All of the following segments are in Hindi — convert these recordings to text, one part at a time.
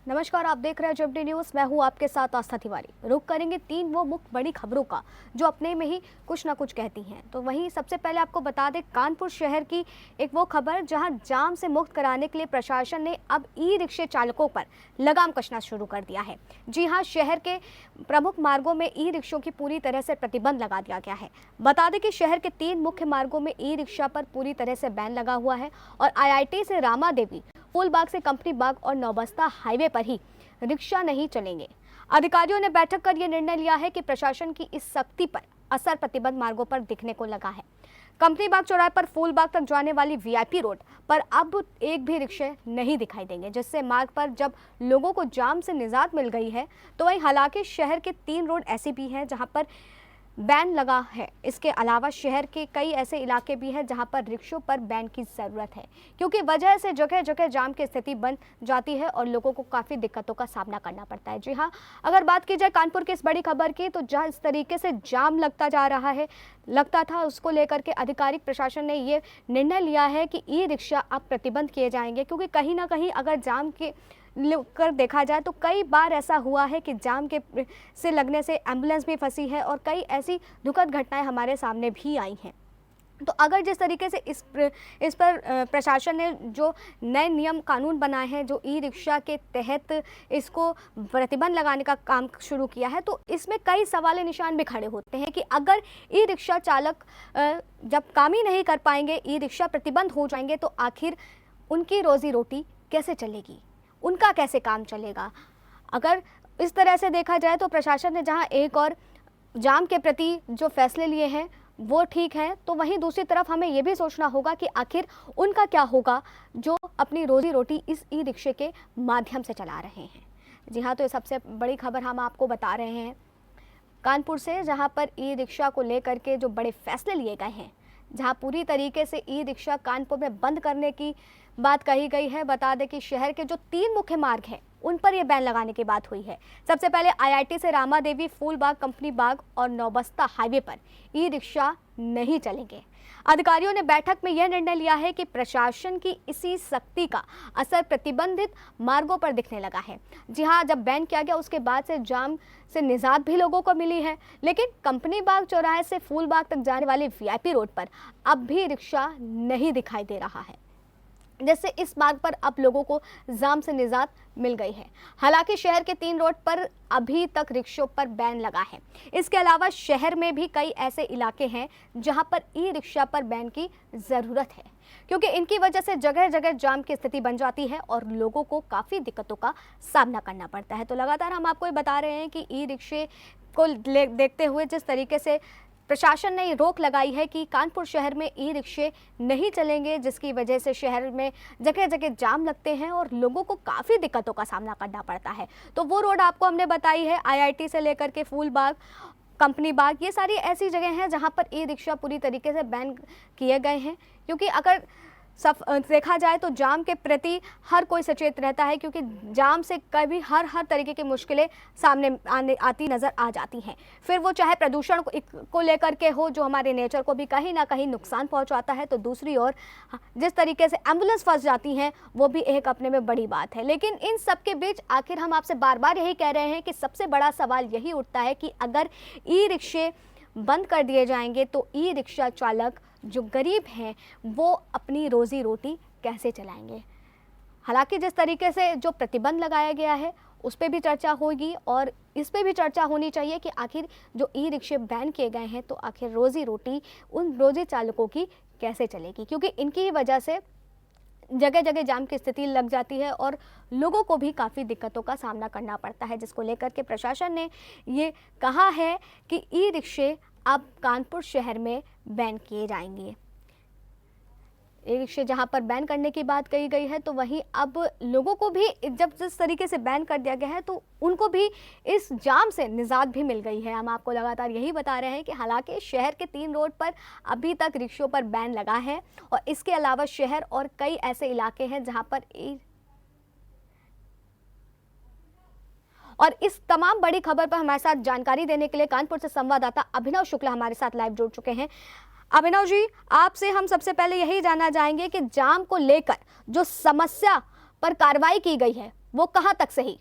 नमस्कार, आप देख रहे हैं जेएमटी न्यूज। मैं हूं आपके साथ आस्था तिवारी। रुख करेंगे तीन वो मुख्य बड़ी खबरों का जो अपने में ही कुछ ना कुछ कहती हैं। तो वहीं सबसे पहले आपको बता दें, कानपुर शहर की एक वो खबर जहां जाम से मुक्त कराने के लिए प्रशासन ने अब ई रिक्शे चालकों पर लगाम कसना शुरू कर दिया है। जी हां, शहर के प्रमुख मार्गों में ई रिक्शों की पूरी तरह से प्रतिबंध लगा दिया गया है। बता दें कि शहर के 3 मुख्य मार्गों में ई रिक्शा पर पूरी तरह से बैन लगा हुआ है और आईआईटी से रामा देवी, फूलबाग से कंपनी बाग और नौबस्ता हाईवे पर ही रिक्शा नहीं चलेंगे। अधिकारियों ने बैठक कर यह निर्णय लिया है कि प्रशासन की इस सख्ती पर असर प्रतिबंध मार्गों पर दिखने को लगा है। कंपनी बाग चौराहे पर फूलबाग तक जाने वाली वीआईपी रोड पर अब एक भी रिक्शे नहीं दिखाई देंगे, जिससे मार्ग पर जब लोगों को जाम से निजात मिल गई है, तो वहीं हालांकि शहर के 3 रोड ऐसी भी हैं जहां पर बैन लगा है। इसके अलावा शहर के कई ऐसे इलाके भी हैं जहां पर रिक्शों पर बैन की ज़रूरत है, क्योंकि वजह से जगह जगह जाम की स्थिति बन जाती है और लोगों को काफ़ी दिक्कतों का सामना करना पड़ता है। जी हाँ, अगर बात की जाए कानपुर की इस बड़ी खबर की, तो जहां इस तरीके से जाम लगता था, उसको लेकर के आधिकारिक प्रशासन ने ये निर्णय लिया है कि ई रिक्शा अब प्रतिबंध किए जाएंगे, क्योंकि कहीं ना कहीं अगर जाम के कर देखा जाए तो कई बार ऐसा हुआ है कि जाम के से लगने से एम्बुलेंस भी फंसी है और कई ऐसी दुखद घटनाएं हमारे सामने भी आई हैं। तो अगर जिस तरीके से इस पर प्रशासन ने जो नए नियम कानून बनाए हैं, जो ई रिक्शा के तहत इसको प्रतिबंध लगाने का काम शुरू किया है, तो इसमें कई सवाल निशान भी खड़े होते हैं कि अगर ई रिक्शा चालक जब काम ही नहीं कर पाएंगे, ई रिक्शा प्रतिबंध हो जाएंगे, तो आखिर उनकी रोजी रोटी कैसे चलेगी, उनका कैसे काम चलेगा। अगर इस तरह से देखा जाए तो प्रशासन ने जहां एक और जाम के प्रति जो फैसले लिए हैं वो ठीक है, तो वहीं दूसरी तरफ हमें ये भी सोचना होगा कि आखिर उनका क्या होगा जो अपनी रोजी रोटी इस ई रिक्शे के माध्यम से चला रहे हैं। जी हाँ, तो ये सबसे बड़ी खबर हम आपको बता रहे हैं कानपुर से, जहाँ पर ई रिक्शा को लेकर के जो बड़े फैसले लिए गए हैं, जहाँ पूरी तरीके से ई रिक्शा कानपुर में बंद करने की बात कही गई है। बता दें कि शहर के जो 3 मुख्य मार्ग हैं उन पर यह बैन लगाने की बात हुई है। सबसे पहले आईआईटी से रामा देवी, फूलबाग, कंपनी बाग और नौबस्ता हाईवे पर ई रिक्शा नहीं चलेंगे। अधिकारियों ने बैठक में यह निर्णय लिया है कि प्रशासन की इसी सख्ती का असर प्रतिबंधित मार्गों पर दिखने लगा है। जी हाँ, जब बैन किया गया उसके बाद से जाम से निजात भी लोगों को मिली है, लेकिन कंपनी बाग चौराहे से फूलबाग तक जाने वाली वीआईपी रोड पर अब भी रिक्शा नहीं दिखाई दे रहा है, जिससे इस मार्ग पर अब लोगों को जाम से निजात मिल गई है। हालांकि शहर के 3 रोड पर अभी तक रिक्शों पर बैन लगा है। इसके अलावा शहर में भी कई ऐसे इलाके हैं जहां पर ई रिक्शा पर बैन की ज़रूरत है, क्योंकि इनकी वजह से जगह जगह जाम की स्थिति बन जाती है और लोगों को काफ़ी दिक्कतों का सामना करना पड़ता है। तो लगातार हम आपको ये बता रहे हैं कि ई रिक्शे को देखते हुए जिस तरीके से प्रशासन ने रोक लगाई है कि कानपुर शहर में ई रिक्शे नहीं चलेंगे, जिसकी वजह से शहर में जगह जगह जाम लगते हैं और लोगों को काफ़ी दिक्कतों का सामना करना पड़ता है। तो वो रोड आपको हमने बताई है, आईआईटी से लेकर के फूलबाग, कंपनी बाग, ये सारी ऐसी जगह हैं जहां पर ई रिक्शा पूरी तरीके से बैन किए गए हैं, क्योंकि अगर देखा जाए तो जाम के प्रति हर कोई सचेत रहता है, क्योंकि जाम से कभी हर तरीके की मुश्किलें सामने आती नज़र आ जाती हैं। फिर वो चाहे प्रदूषण को लेकर के हो, जो हमारे नेचर को भी कहीं ना कहीं नुकसान पहुंचाता है, तो दूसरी ओर जिस तरीके से एम्बुलेंस फंस जाती हैं वो भी एक अपने में बड़ी बात है। लेकिन इन सब के बीच आखिर हम आपसे बार बार यही कह रहे हैं कि सबसे बड़ा सवाल यही उठता है कि अगर ई रिक्शे बंद कर दिए जाएंगे तो ई रिक्शा चालक जो गरीब हैं वो अपनी रोजी रोटी कैसे चलाएंगे। हालांकि जिस तरीके से जो प्रतिबंध लगाया गया है उस पर भी चर्चा होगी और इस पे भी चर्चा होनी चाहिए कि आखिर जो ई रिक्शे बैन किए गए हैं तो आखिर रोजी रोटी उन रोजी चालकों की कैसे चलेगी, क्योंकि इनकी ही वजह से जगह जगह जाम की स्थिति लग जाती है और लोगों को भी काफ़ी दिक्कतों का सामना करना पड़ता है, जिसको लेकर के प्रशासन ने ये कहा है कि ई रिक्शे अब कानपुर शहर में बैन किए जाएंगे। ई रिक्शे जहाँ पर बैन करने की बात कही गई है, तो वहीं अब लोगों को भी जब जिस तरीके से बैन कर दिया गया है तो उनको भी इस जाम से निजात भी मिल गई है। हम आपको लगातार यही बता रहे हैं कि हालांकि शहर के 3 रोड पर अभी तक रिक्शों पर बैन लगा है और इसके अलावा शहर और कई ऐसे इलाके हैं जहाँ पर और इस तमाम बड़ी खबर पर हमारे साथ जानकारी देने के लिए कानपुर से संवाददाता अभिनव शुक्ला हमारे साथ लाइव जुड़ चुके हैं। अभिनव जी, आपसे हम सबसे पहले यही जानना चाहेंगे कि जाम को लेकर जो समस्या पर कार्रवाई की गई है वो कहां तक सही?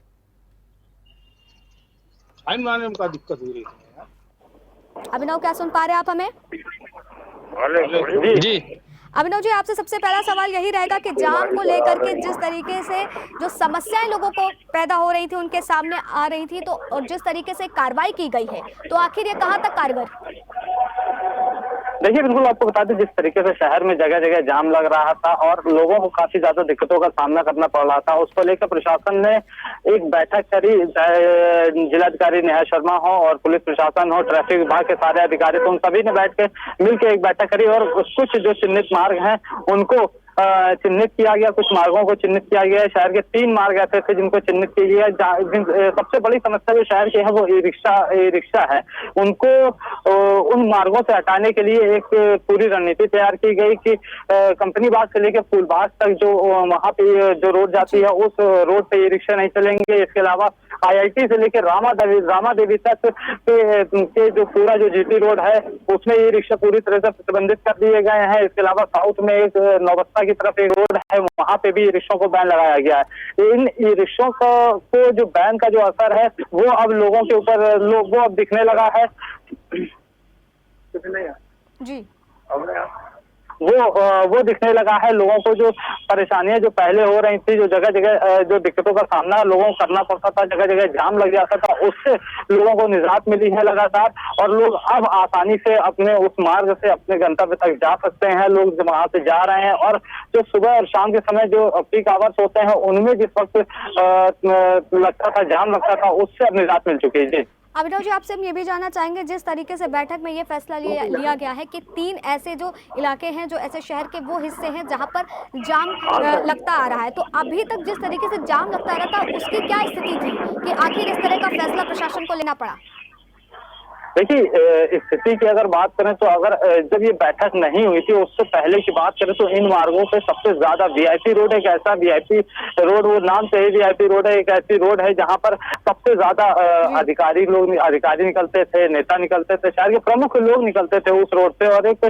टाइम लाने में का दिक्कत हो रही है। अभिनव, क्या सुन पा रहे हैं आप हमें? जी अभिनव जी, आपसे सबसे पहला सवाल यही रहेगा कि जाम को लेकर के जिस तरीके से जो समस्याएं लोगों को पैदा हो रही थी, उनके सामने आ रही थी, तो और जिस तरीके से कार्रवाई की गई है, तो आखिर ये कहां तक कारगर? देखिए, बिल्कुल आपको बता दें, जिस तरीके से शहर में जगह जगह जाम लग रहा था और लोगों को काफी ज्यादा दिक्कतों का सामना करना पड़ रहा था, उसको लेकर प्रशासन ने एक बैठक करी। जिलाधिकारी नेहा शर्मा हो और पुलिस प्रशासन हो, ट्रैफिक विभाग के सारे अधिकारी, तो उन सभी ने बैठ के मिलकर एक बैठक करी और कुछ जो चिन्हित मार्ग हैं उनको चिन्हित किया गया। कुछ मार्गों को चिन्हित किया गया। शहर के 3 मार्ग ऐसे थे जिनको चिन्हित किया गया। सबसे बड़ी समस्या जो शहर की है वो ई रिक्शा है। उनको उन मार्गों से हटाने के लिए एक पूरी रणनीति तैयार की गई कि कंपनी बाग से लेकर फूलबाग तक जो वहाँ पे जो रोड जाती है उस रोड पे ई रिक्शा नहीं चलेंगे। इसके अलावा IIT से लेकर रामा देवी तक के जो पूरा जो GT रोड है उसमें ई रिक्शा पूरी तरह से प्रतिबंधित कर दिए गए हैं। इसके अलावा साउथ में एक नौबस्ता की तरफ एक रोड है, वहां पे भी ई रिक्शों को बैन लगाया गया है। इन ई रिक्शों को जो बैन का जो असर है वो अब लोगों के ऊपर वो अब दिखने लगा है। जी, वो दिखने लगा है। लोगों को जो परेशानियां जो पहले हो रही थी, जो जगह जगह जो दिक्कतों का सामना लोगों को करना पड़ता था, जगह जगह जाम लग जाता था, उससे लोगों को निजात मिली है लगातार और लोग अब आसानी से अपने उस मार्ग से अपने गंतव्य तक जा सकते हैं। लोग वहां से जा रहे हैं और जो सुबह और शाम के समय जो पीक आवर्स होते हैं उनमें जिस वक्त लगता था जाम लगता था, उससे अब निजात मिल चुकी है। जी अभिनव जी, आपसे हम ये भी जानना चाहेंगे, जिस तरीके से बैठक में ये फैसला लिया गया है कि 3 ऐसे जो इलाके हैं, जो ऐसे शहर के वो हिस्से हैं जहां पर जाम लगता आ रहा है, तो अभी तक जिस तरीके से जाम लगता आ रहा था उसकी क्या स्थिति थी कि आखिर इस तरह का फैसला प्रशासन को लेना पड़ा? देखिए, स्थिति की अगर बात करें तो अगर जब ये बैठक नहीं हुई थी उससे पहले की बात करें तो इन मार्गों पे सबसे ज्यादा VIP रोड एक ऐसा VIP रोड, वो नाम से ही VIP रोड है, एक ऐसी रोड है जहां पर सबसे ज्यादा अधिकारी निकलते थे, नेता निकलते थे, शहर के प्रमुख लोग निकलते थे उस रोड पे और एक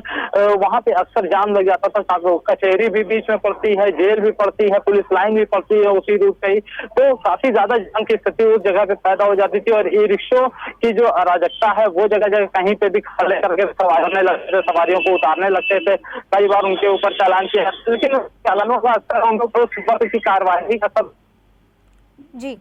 वहां पे अक्सर जाम लग जाता था। कचहरी भी बीच में पड़ती है, जेल भी पड़ती है, पुलिस लाइन भी पड़ती है उसी रूट पे ही, तो काफी ज्यादा जाम की स्थिति उस जगह पे पैदा हो जाती थी। और ई रिक्शों की जो अराजकता है वो जगह जगह कहीं पे भी खड़े करके सवारियों को उतारने लगते थे। कई बार उनके ऊपर चालान किया, लेकिन चालानों का असर उनको की कार्रवाई का सब। जी,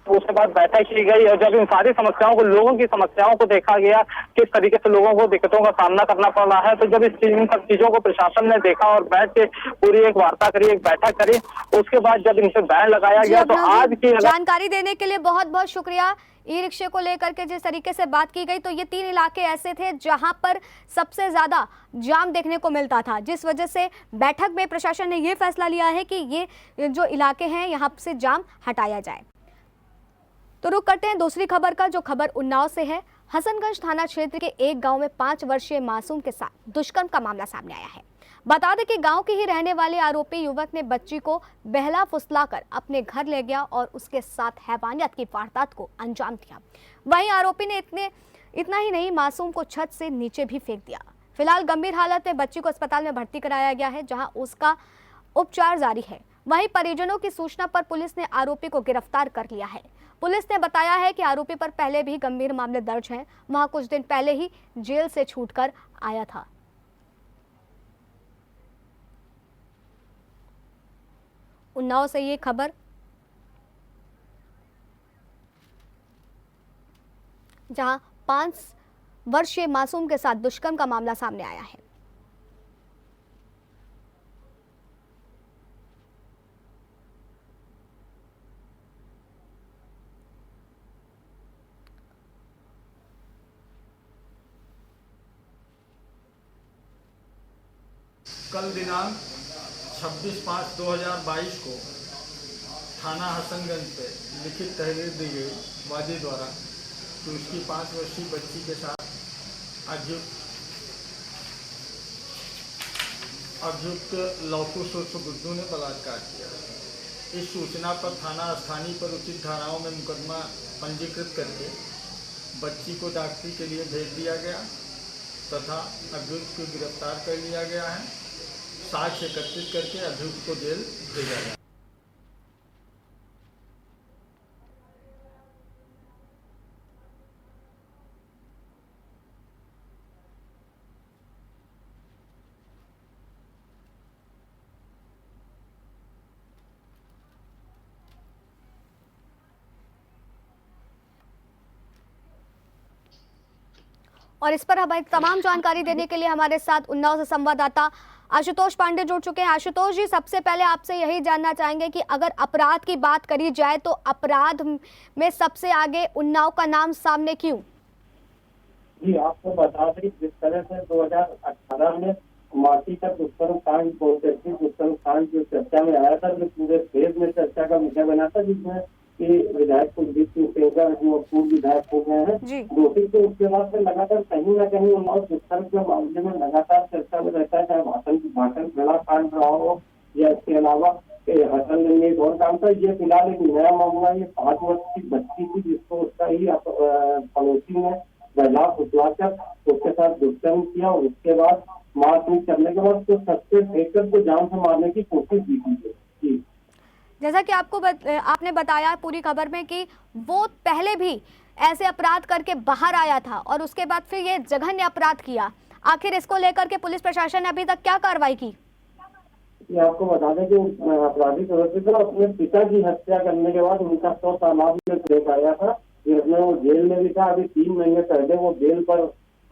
उसके बाद बैठक की गई और जब इन सारी समस्याओं को, लोगों की समस्याओं को देखा गया, किस तरीके से लोगों को दिक्कतों का सामना करना पड़ रहा है, तो जब इन सब चीजों को प्रशासन ने देखा और बैठ के पूरी एक वार्ता करी, एक बैठक करी, उसके बाद जब इन पे बैन लगाया गया तो आज की जानकारी देने के लिए बहुत बहुत शुक्रिया। ई रिक्शे को लेकर के जिस तरीके से बात की गई, तो ये 3 इलाके ऐसे थे जहां पर सबसे ज्यादा जाम देखने को मिलता था, जिस वजह से बैठक में प्रशासन ने ये फैसला लिया है कि ये जो इलाके हैं यहाँ से जाम हटाया जाए। तो रुक करते हैं दूसरी खबर का, जो खबर उन्नाव से है। हसनगंज थाना क्षेत्र के एक गांव में 5 वर्षीय मासूम के साथ दुष्कर्म का मामला सामने आया है। बता दें कि गांव के ही रहने वाले आरोपी युवक ने बच्ची को बहला फुसलाकर अपने घर ले गया और उसके साथ हैवानियत की वारदात को अंजाम दिया। वहीं आरोपी ने इतना ही नहीं, मासूम को छत से नीचे भी फेंक दिया। फिलहाल गंभीर हालत में बच्ची को अस्पताल में भर्ती कराया गया है, जहां उसका उपचार जारी है। वहीं परिजनों की सूचना पर पुलिस ने आरोपी को गिरफ्तार कर लिया है। पुलिस ने बताया है कि आरोपी पर पहले भी गंभीर मामले दर्ज हैं। वहां कुछ दिन पहले ही जेल से छूटकर आया था। उन्नाव से ये खबर, जहां 5 वर्षीय मासूम के साथ दुष्कर्म का मामला सामने आया है। कल दिनांक 26/5/2022 को थाना हसनगंज पे लिखित तहरीर दी गई वादी द्वारा कि उसकी 5 वर्षीय बच्ची के साथ अभियुक्त लौकुश उर्फ गुड्डू ने बलात्कार किया। इस सूचना पर थाना स्थानीय पर उचित धाराओं में मुकदमा पंजीकृत करके बच्ची को डॉक्टरी के लिए भेज दिया गया तथा अभियुक्त को गिरफ्तार कर लिया गया है। साक्ष्य एकत्रित करके अभियुक्त को जेल भेजा गया। और इस पर हमें तमाम जानकारी देने के लिए हमारे साथ उन्नाव से संवाददाता आशुतोष पांडे जुड़ चुके हैं। आशुतोष जी, सबसे पहले आपसे यही जानना चाहेंगे कि अगर अपराध की बात करी जाए तो अपराध में सबसे आगे उन्नाव का नाम सामने क्यों? जी, आपको बता दें जिस तरह से 2018 में माटी का दुष्कर्म कांड दुष्कर्म कांड जो चर्चा में आया था, जो पूरे देश में चर्चा का विषय बना था, जिसमें कि विधायक कुलदीप सिंह सेंगर जो पूर्व विधायक हो गए हैं दोषी, तो उसके बाद से लगातार कहीं न कहीं उन्नाव दुष्कर्म के मामले में लगातार चर्चा में रहता है, चाहे भाषण गला कांड रहा हो या इसके अलावा हसन ने एक और काम था। ये फिलहाल एक नया मामला, ये 5 वर्ष की बच्ची थी जिसको उसका ही पड़ोसी ने बहला फुसलाकर उसके साथ दुष्कर्म किया और उसके बाद मारपीट करने के बाद तो सबसे फेंककर को जान से मारने की कोशिश की थी। जैसा कि आपने बताया पूरी खबर में कि वो पहले भी ऐसे अपराध करके बाहर आया था और उसके बाद फिर ये जघन्य अपराध किया। आखिर इसको लेकर के पुलिस प्रशासन ने अभी तक क्या कार्रवाई की? ये आपको बता दें कि अपराधी सदस्य को अपने पिता की हत्या करने के बाद उनका 100 तालाब में ब्रेक आया था, जिसमें वो जेल में भी था। अभी 3 महीने पहले वो जेल पर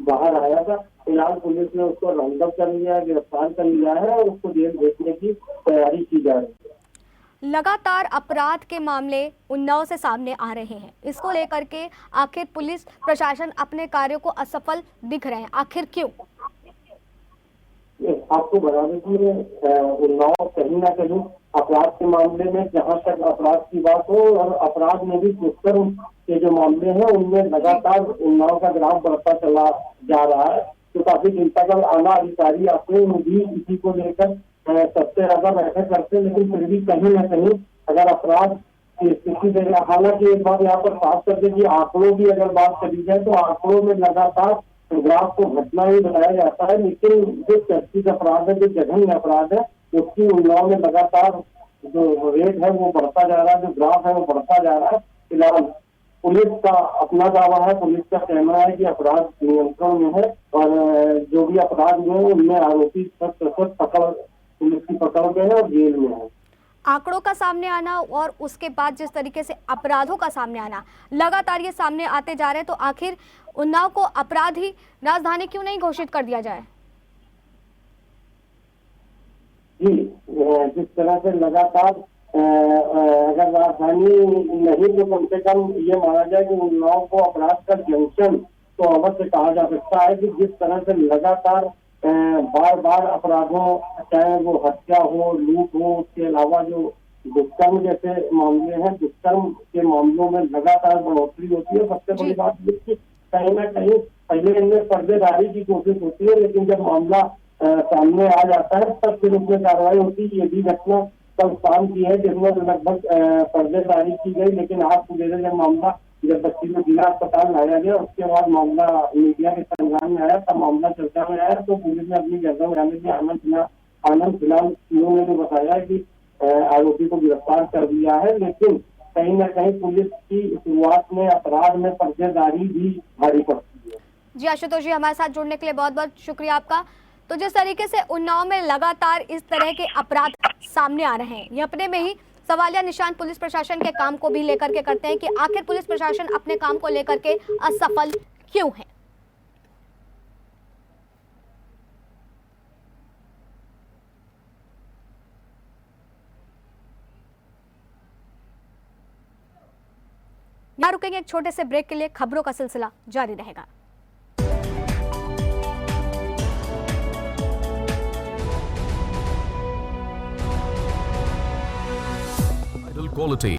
बाहर आया था। फिलहाल पुलिस ने उसको राउंड अप कर लिया है, गिरफ्तार कर लिया है और उसको जेल भेजने की तैयारी की जा रही है। लगातार अपराध के मामले उन्नाव से सामने आ रहे हैं, इसको लेकर के आखिर पुलिस प्रशासन अपने कार्यों को असफल दिख रहे हैं, आखिर क्यों? आपको बता दें कि उन्नाव कहीं ना कहीं अपराध के मामले में, जहां तक अपराध की बात हो और अपराध में भी दुष्कर्म के जो मामले हैं उनमें लगातार उन्नाव का ग्राफ बढ़ता चला जा रहा है। तो काफी चिंता का आला अधिकारी अपने भी इसी को लेकर सबसे ज्यादा बैठक करते हैं, लेकिन फिर भी कहीं ना कहीं अगर अपराध की स्थिति देगा, हालांकि एक बात यहाँ पर साफ कर दें कि आंकड़ों की अगर बात करी जाए तो आंकड़ों में लगातार ग्राफ को घटना ही बताया जाता है, लेकिन जो चर्चित अपराध है, जो जघन्य अपराध है, उसकी उन्नाव में लगातार जो रेट है वो बढ़ता जा रहा है, जो ग्राफ है वो बढ़ता जा रहा है। फिलहाल पुलिस का अपना दावा है, पुलिस का कहना है कि अपराध नियंत्रण में है और जो भी अपराध हुए उनमें आरोपी पकड़ पुलिस की पकड़ में है और जेल में है। आंकड़ों का सामने आना और उसके बाद जिस तरीके से अपराधों का सामने आना लगातार ये सामने आते जा रहे हैं, तो आखिर उन्नाव को अपराधी राजधानी क्यों नहीं घोषित कर दिया जाए? जी, जिस तरह से लगातार अगर राजधानी नहीं तो कम से कम ये माना जाए कि उन्नाव को अपराध का जंक्शन तो अवश्य कहा जा सकता है कि जिस तरह से लगातार बार बार अपराधों, चाहे वो हत्या हो, लूट हो, उसके अलावा जो दुष्कर्म जैसे मामले हैं, दुष्कर्म के मामलों में लगातार बढ़ोतरी होती है। सबसे बड़ी बात ये कि कहीं ना कहीं पहले इनमें पर्देदारी की कोशिश होती है, लेकिन जब मामला सामने आ जाता है तब फिर उसमें कार्रवाई होती है। ये भी घटना कल शाम की है जिसमें लगभग पर्देदारी की गई, लेकिन आज सुबह जब मामला जब बच्ची को जिला अस्पताल लाया गया उसके बाद मामला मीडिया के संज्ञान में आया, तब मामला चर्चा में आया, तो पुलिस ने अपनी गर्दन उड़ाने की आनंद फिलहाल ने भी बताया कि आरोपी को गिरफ्तार कर दिया है, लेकिन कहीं ना कहीं पुलिस की शुरुआत में अपराध में पर्देदारी भी भारी पड़ती है। जी आशुतोष जी, हमारे साथ जुड़ने के लिए बहुत बहुत शुक्रिया आपका। तो जिस तरीके से उन्नाव में लगातार इस तरह के अपराध सामने आ रहे हैं, ये अपने में ही सवालिया निशान पुलिस प्रशासन के काम को भी लेकर के करते हैं कि आखिर पुलिस प्रशासन अपने काम को लेकर के असफल क्यों है। यहाँ रुकेंगे एक छोटे से ब्रेक के लिए, खबरों का सिलसिला जारी रहेगा। Quality.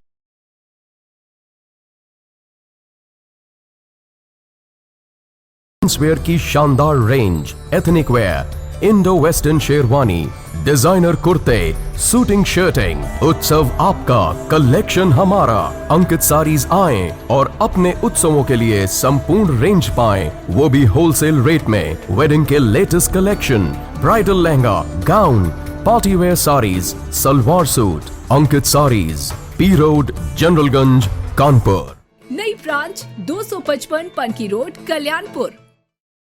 वेयर की शानदार range, ethnic wear, Indo western sherwani, designer कुर्ते, सूटिंग शर्टिंग, उत्सव आपका, कलेक्शन हमारा। अंकित साड़ीज आएं और अपने उत्सवों के लिए संपूर्ण रेंज पाएं, वो भी होलसेल रेट में। वेडिंग के latest collection, bridal lehenga, gown, party wear saris, salwar suit. Ankit Sarees, P road, Generalganj, Kanpur. नई branch 255 Panki road, Kalyanpur.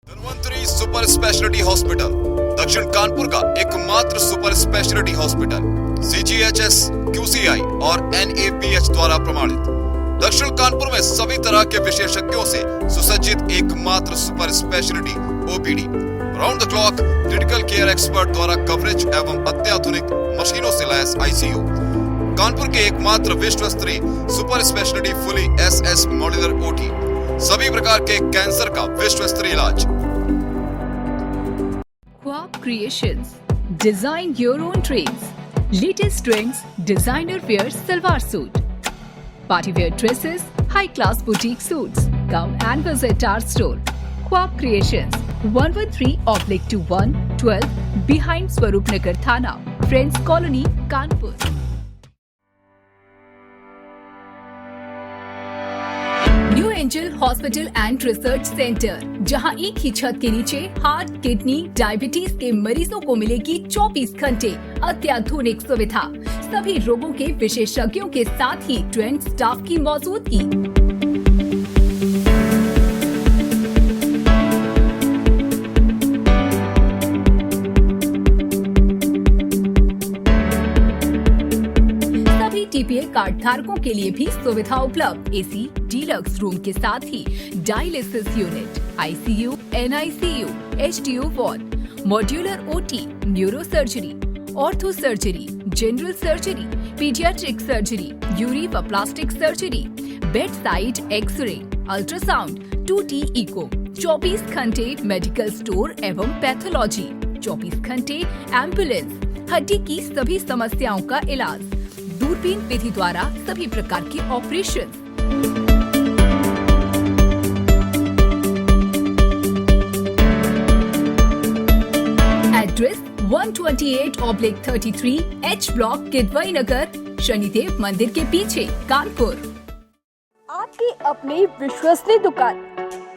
Dhanvantari super speciality hospital, दक्षिण कानपुर का एकमात्र super speciality hospital, CGHS, QCI और NABH द्वारा प्रमाणित। दक्षिण कानपुर में सभी तरह के विशेषज्ञों से सुसज्जित एकमात्र super speciality OPD, round the clock critical care expert द्वारा कवरेज एवं अत्याधुनिक मशीनों से लैस आईसीयू, कानपुर के एकमात्र विश्व स्तरीय super speciality fully SS modular OT, सभी प्रकार के कैंसर का विश्व स्तरीय इलाज। ख्वाब creations, design your own trends, latest trends, designer wear salwar suit, party wear dresses, high class boutique suits. Come and visit our store. ख्वाब Creations, 113/21 12 behind Swaroop Nagar Thana, Friends Colony, Kanpur. New angel hospital and research centre, जहां एक ही छत के नीचे हार्ट, किडनी, डायबिटीज के मरीजों को मिलेगी 24 घंटे अत्याधुनिक सुविधा, सभी रोगों के विशेषज्ञों के साथ ही ट्रेंड स्टाफ की मौजूदगी। टीपीए कार्ड धारकों के लिए भी सुविधा उपलब्ध, एसी, डीलक्स रूम के साथ ही dialysis unit, ICU, NICU, HDU ward, modular OT, neuro surgery, ortho surgery, general surgery, paediatric surgery, uro व plastic surgery, bed side x ray, ultrasound, 2T echo, 24 घंटे मेडिकल स्टोर एवं पैथोलॉजी, 24 घंटे एम्बुलेंस, हड्डी की सभी समस्याओं का इलाज, दूरबीन विधि द्वारा सभी प्रकार के operation. Address 128/33 H block, Kidwai Nagar, Shanidev मंदिर के पीछे, कानपुर। आपकी अपनी विश्वसनीय दुकान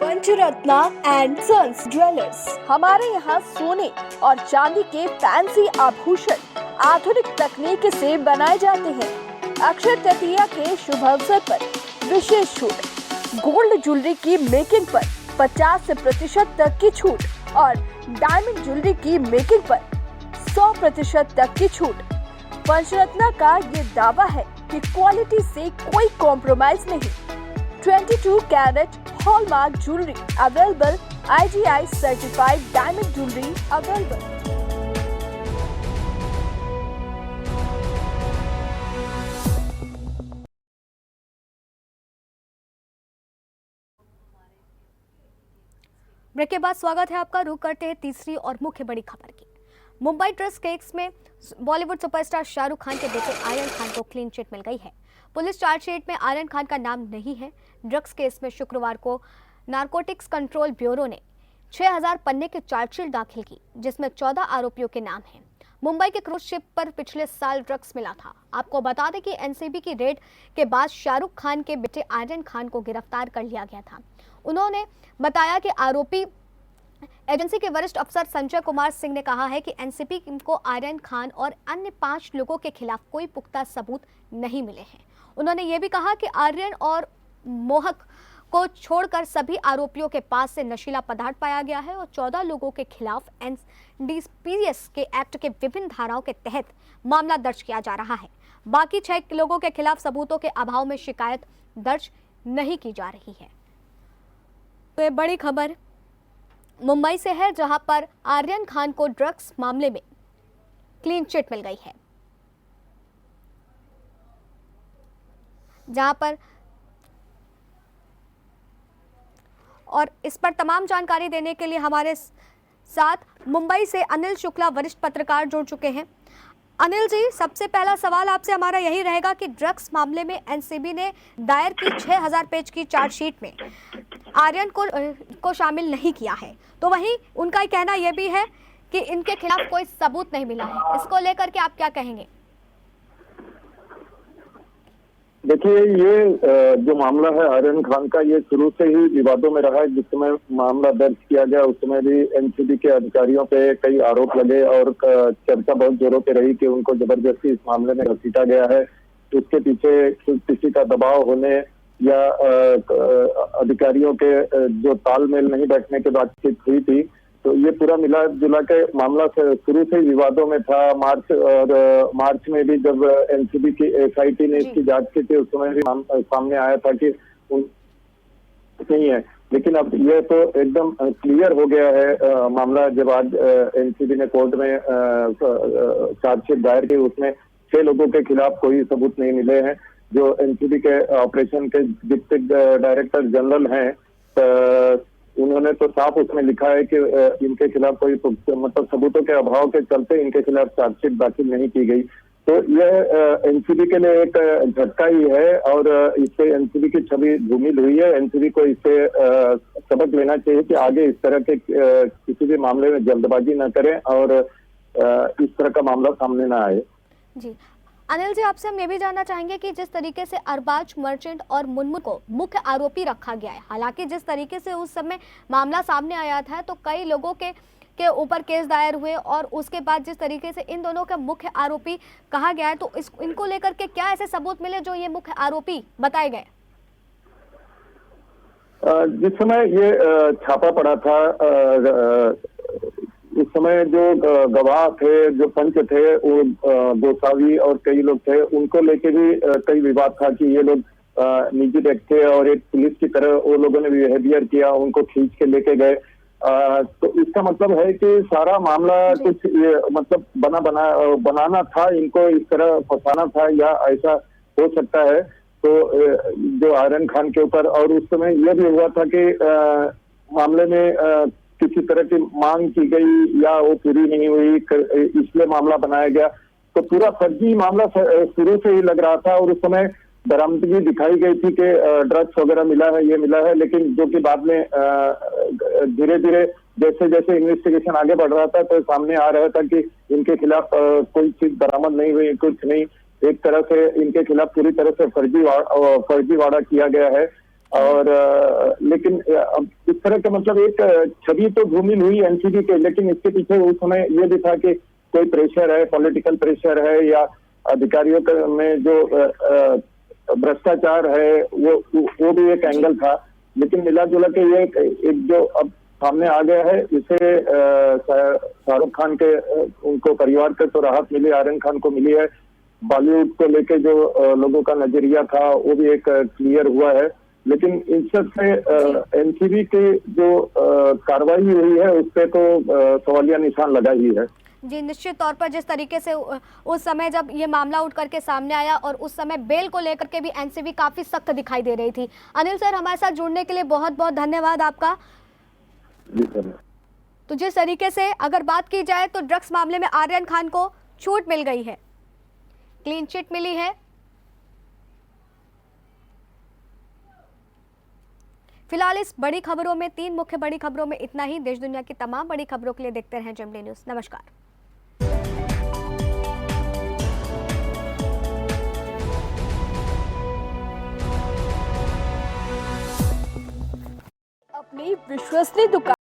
पंचरत्ना एंड सन्स ज्वेलर्स। हमारे यहाँ सोने और चांदी के फैंसी आभूषण आधुनिक तकनीक से बनाए जाते हैं। अक्षय तृतीया के शुभ अवसर पर विशेष छूट, गोल्ड ज्वेलरी की मेकिंग पर 50% तक की छूट और डायमंड ज्वेलरी की मेकिंग पर 100% तक की छूट। पंचरत्ना का ये दावा है कि क्वालिटी से कोई कॉम्प्रोमाइज नहीं। 22 carat hallmark jewellery available, IGI certified diamond jewellery available. Break के बाद स्वागत है आपका। रुक करते हैं तीसरी और मुख्य बड़ी खबर की। मुंबई ड्रग्स केस में बॉलीवुड सुपरस्टार शाहरुख खान के बेटे आर्यन खान को क्लीन चिट मिल गई है। पुलिस चार्जशीट में आर्यन खान का नाम नहीं है। ड्रग्स केस में शुक्रवार को नारकोटिक्स कंट्रोल ब्यूरो ने 6000 पन्ने की चार्जशीट दाखिल की, जिसमें 14 आरोपियों के नाम हैं। मुंबई के क्रूज शिप पर पिछले साल ड्रग्स मिला था। आपको बता दें कि एनसीबी की रेड के बाद शाहरुख खान के बेटे आर्यन खान को गिरफ्तार कर लिया गया था। उन्होंने बताया कि आरोपी एजेंसी के वरिष्ठ अफसर संजय कुमार सिंह ने कहा है कि एनसीबी को आर्यन खान और अन्य 5 लोगों के खिलाफ कोई पुख्ता सबूत नहीं मिले हैं। उन्होंने ये भी कहा कि आर्यन और मोहक को छोड़कर सभी आरोपियों के पास से नशीला पदार्थ पाया गया है और 14 लोगों के खिलाफ एनडीपीएस के एक्ट के विभिन्न धाराओं के तहत मामला दर्ज किया जा रहा है। बाकी 6 लोगों के खिलाफ सबूतों के अभाव में शिकायत दर्ज नहीं की जा रही है। तो ये बड़ी खबर मुंबई से है, जहां पर आर्यन खान को ड्रग्स मामले में क्लीन चिट मिल गई है, जहां पर और इस पर तमाम जानकारी देने के लिए हमारे साथ मुंबई से अनिल शुक्ला वरिष्ठ पत्रकार जुड़ चुके हैं। अनिल जी, सबसे पहला सवाल आपसे हमारा यही रहेगा कि ड्रग्स मामले में एनसीबी ने दायर की 6000 पेज की चार्जशीट में आर्यन को शामिल नहीं किया है, तो वहीं उनका कहना यह भी है कि इनके खिलाफ कोई सबूत नहीं मिला है। इसको लेकर के आप क्या कहेंगे? देखिए, ये जो मामला है आर्यन खान का, ये शुरू से ही विवादों में रहा है। जिस समय मामला दर्ज किया गया उस समय भी एनसीबी के अधिकारियों पे कई आरोप लगे और चर्चा बहुत जोरों पे रही कि उनको जबरदस्ती इस मामले में घसीटा गया है। उसके पीछे किसी का दबाव होने या अधिकारियों के जो तालमेल नहीं बैठने के बातचीत हुई थी, तो ये पूरा मिला जुला के मामला से शुरू से ही विवादों में था। मार्च में भी जब एनसीबी की एसआईटी ने इसकी जांच की थी, उस समय भी सामने आया था कि नहीं है, लेकिन अब ये तो एकदम क्लियर हो गया है मामला। जब आज एनसीबी ने कोर्ट में चार्जशीट दायर की, उसमें 6 लोगों के खिलाफ कोई सबूत नहीं मिले हैं। जो एनसीबी के ऑपरेशन के डिप्टी डायरेक्टर जनरल हैं, उन्होंने तो साफ उसमें लिखा है कि इनके खिलाफ कोई मतलब सबूतों के अभाव के चलते इनके खिलाफ चार्जशीट दाखिल नहीं की गई। तो यह एनसीबी के लिए एक झटका ही है और इससे एनसीबी की छवि धूमिल हुई है। एनसीबी को इससे सबक लेना चाहिए कि आगे इस तरह के किसी भी मामले में जल्दबाजी न करें और इस तरह का मामला सामने न आए। जी अनिल जी, आपसे हम ये भी जानना चाहेंगे कि जिस तरीके से अरबाज मर्चेंट और मुनमुन को मुख्य आरोपी रखा गया है, हालांकि जिस तरीके से उस समय मामला सामने आया था तो कई लोगों के ऊपर केस दायर हुए और उसके बाद जिस तरीके से इन दोनों का मुख्य आरोपी कहा गया है, तो इनको लेकर के क्या ऐसे सबूत मिले जो ये मुख्य आरोपी बताए गए? जिस समय ये छापा पड़ा था, उस समय जो गवाह थे, जो पंच थे, वो गोसावी और कई लोग थे, उनको लेके भी कई विवाद था कि ये लोग निजी व्यक्ति थे और एक पुलिस की तरह वो लोगों ने बिहेवियर किया, उनको खींच के लेके गए। तो इसका मतलब है कि सारा मामला कुछ ये मतलब बनाना था, इनको इस तरह फंसाना था या ऐसा हो सकता है। तो जो आर्यन खान के ऊपर, और उस समय यह भी हुआ था कि मामले में किसी तरह की मांग की गई या वो पूरी नहीं हुई, इसलिए मामला बनाया गया। तो पूरा फर्जी मामला शुरू से ही लग रहा था और उस समय बरामदगी दिखाई गई थी कि ड्रग्स वगैरह मिला है, ये मिला है, लेकिन जो कि बाद में धीरे धीरे जैसे जैसे इन्वेस्टिगेशन आगे बढ़ रहा था तो सामने आ रहा था कि इनके खिलाफ कोई चीज बरामद नहीं हुई, कुछ नहीं। एक तरह से इनके खिलाफ पूरी तरह से फर्जीवाड़ा किया गया है। और लेकिन अब इस तरह का मतलब एक छवि तो धूमिल हुई एनसीबी के, लेकिन इसके पीछे उस समय ये भी था कि कोई प्रेशर है, पॉलिटिकल प्रेशर है या अधिकारियों में जो भ्रष्टाचार है वो भी एक एंगल था। लेकिन मिला जुला के ये एक जो अब सामने आ गया है, इसे शाहरुख खान के उनको परिवार के तो राहत मिली, आर्यन खान को मिली है। बॉलीवुड को लेके जो लोगों का नजरिया था वो भी एक क्लियर हुआ है। लेकिन इन सब से एनसीबी की जो कार्रवाई हुई है उस पे तो सवालिया निशान लगा ही है। जी निश्चित तौर पर जिस तरीके से उस समय जब ये मामला उठ करके सामने आया और उस समय बेल को लेकर के भी एनसीबी काफी सख्त दिखाई दे रही थी। अनिल सर, हमारे साथ जुड़ने के लिए बहुत बहुत धन्यवाद आपका। जी सर। तो जिस तरीके से अगर बात की जाए तो ड्रग्स मामले में आर्यन खान को छूट मिल गई है, क्लीन चिट मिली है। फिलहाल इस बड़ी खबरों में 3 मुख्य बड़ी खबरों में इतना ही। देश दुनिया की तमाम बड़ी खबरों के लिए देखते रहें जेएमडी न्यूज़। नमस्कार। अपनी विश्वसनीय दुकान